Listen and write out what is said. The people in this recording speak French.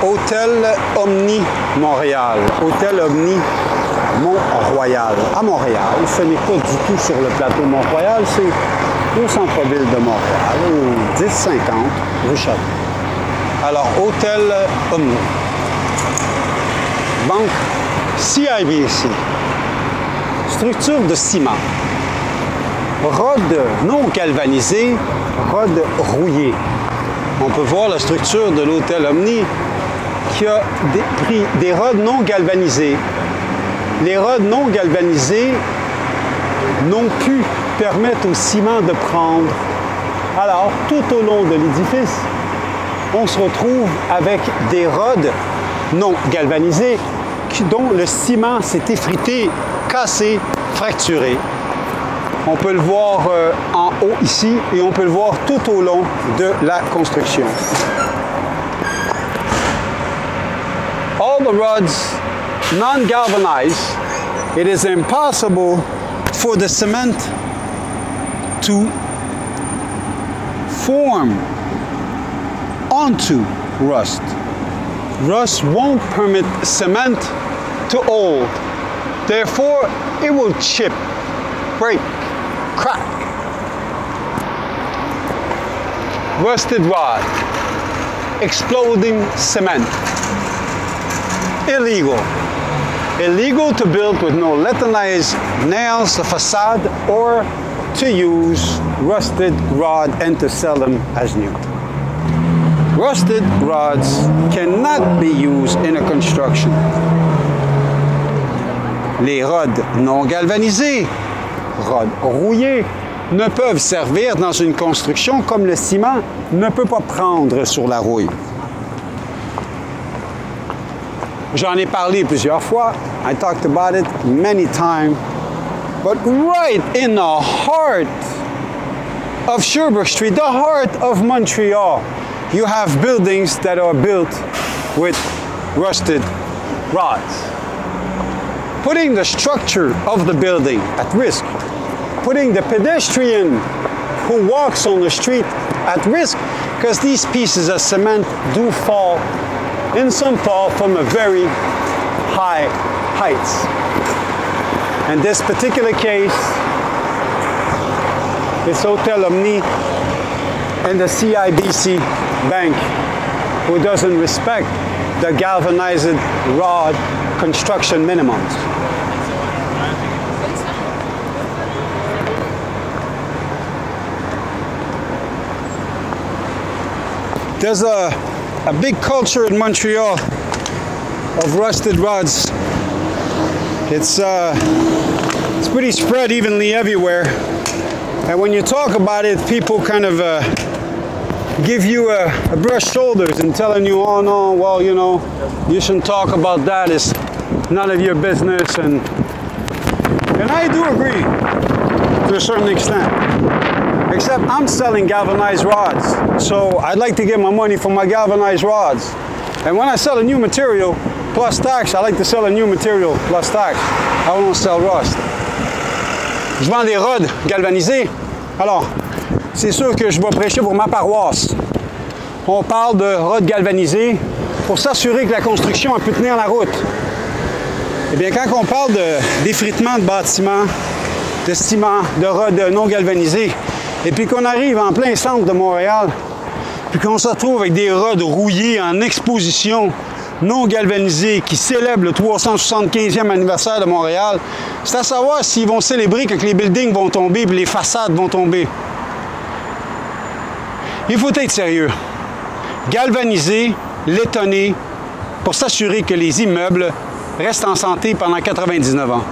Hôtel Omni Montréal, Hôtel Omni Mont-Royal, à Montréal. Ce n'est pas du tout sur le plateau Mont-Royal, c'est au centre-ville de Montréal, au 1050 rue Château. Alors, Hôtel Omni. Banque CIBC. Structure de ciment. Rod non galvanisé, rod rouillé. On peut voir la structure de l'Hôtel Omni qui a pris des rods non galvanisés. Les rods non galvanisés n'ont pu permettre au ciment de prendre. Alors, tout au long de l'édifice, on se retrouve avec des rods non galvanisés dont le ciment s'est effrité, cassé, fracturé. On peut le voir en haut ici et on peut le voir tout au long de la construction. All the rods non-galvanized, it is impossible for the cement to form onto rust. Rust won't permit cement to hold. Therefore, it will chip, break, crack. Rusted rod, exploding cement. Illegal. Illegal to build with no Latinized nails, a facade, or to use rusted rod and to sell them as new. Rusted rods cannot be used in a construction. Les rods non galvanisés, rods rouillés, ne peuvent servir dans une construction comme le ciment ne peut pas prendre sur la rouille. J'en ai parlé plusieurs fois. I talked about it many times. But right in the heart of Sherbrooke Street, the heart of Montreal, you have buildings that are built with rusted rods. Putting the structure of the building at risk, putting the pedestrian who walks on the street at risk, because these pieces of cement do fall, and some fall from a very high heights. In this particular case, it's Hôtel Omni and the CIBC Bank, who doesn't respect the galvanized rod construction minimums. There's a big culture in Montreal of rusted rods. It's pretty spread evenly everywhere. And when you talk about it, people kind of give you a brush shoulders and telling you, oh no, well, you know, you shouldn't talk about that. It's none of your business. And I do agree to a certain extent. Except I'm selling galvanized rods. So I'd like to get my money for my galvanized rods. And when I sell a new material plus tax, I like to sell a new material plus tax. I won't sell rust. Je vends des rods galvanisés. Alors, c'est sûr que je vais prêcher pour ma paroisse. On parle de rods galvanisés pour s'assurer que la construction a pu tenir la route. Eh bien, quand on parle d'effritement de bâtiments, de ciment, de rods non galvanisés, et puis qu'on arrive en plein centre de Montréal, puis qu'on se retrouve avec des rods rouillés en exposition, non galvanisés, qui célèbrent le 375e anniversaire de Montréal, c'est à savoir s'ils vont célébrer quand les buildings vont tomber et les façades vont tomber. Il faut être sérieux. Galvaniser, létonner, pour s'assurer que les immeubles restent en santé pendant 99 ans.